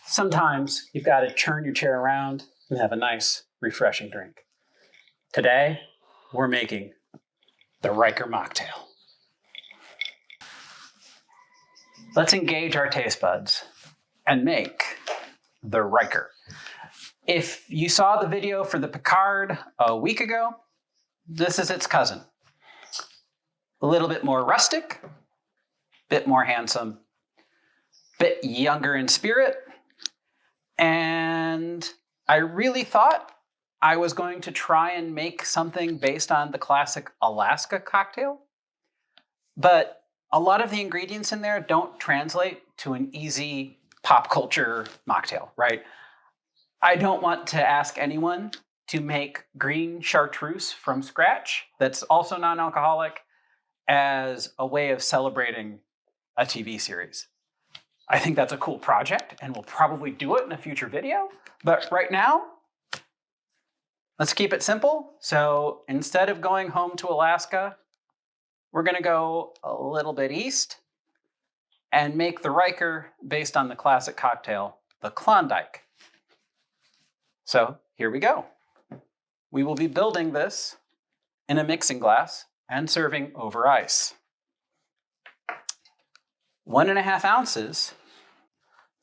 Sometimes you've got to turn your chair around and have a nice, refreshing drink. Today, we're making the Riker Mocktail. Let's engage our taste buds and make the Riker. If you saw the video for the Picard a week ago, this is its cousin. A little bit more rustic, bit more handsome, bit younger in spirit, and I really thought I was going to try and make something based on the classic Alaska cocktail, but a lot of the ingredients in there don't translate to an easy pop culture mocktail, right? I don't want to ask anyone to make green Chartreuse from scratch that's also non-alcoholic as a way of celebrating a TV series. I think that's a cool project, and we'll probably do it in a future video. But right now, let's keep it simple. So instead of going home to Alaska, we're going to go a little bit east and make the Riker based on the classic cocktail, the Klondike. So here we go. We will be building this in a mixing glass and serving over ice. 1.5 ounces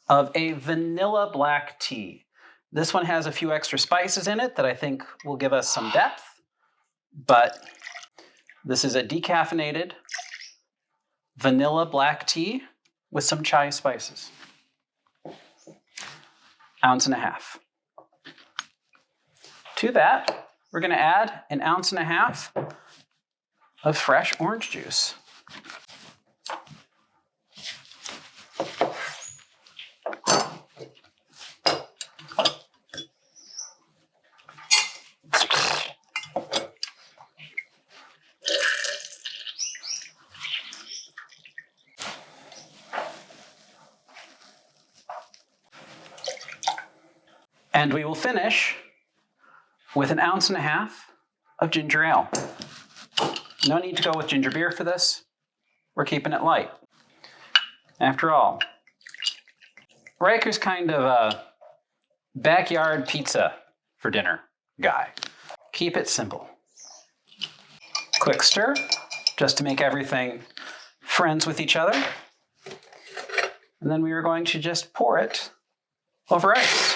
of a vanilla black tea. This one has a few extra spices in it that I think will give us some depth, but this is a decaffeinated vanilla black tea with some chai spices. 1.5 ounces. To that, we're going to add 1.5 ounces of fresh orange juice. And we will finish with 1.5 ounces of ginger ale. No need to go with ginger beer for this. We're keeping it light. After all, Riker's kind of a backyard pizza for dinner guy. Keep it simple. Quick stir, just to make everything friends with each other. And then we are going to just pour it over ice.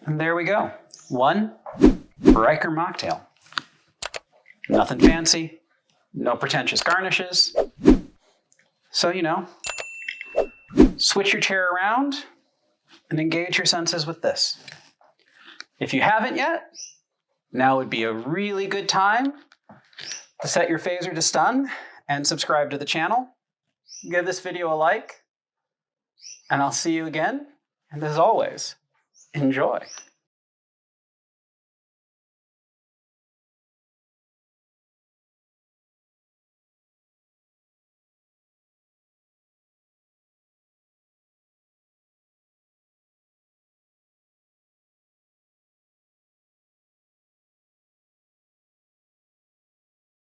And there we go. One Riker Mocktail. Nothing fancy, no pretentious garnishes. So, switch your chair around and engage your senses with this. If you haven't yet, now would be a really good time to set your phaser to stun and subscribe to the channel. Give this video a like, and I'll see you again. And as always, enjoy.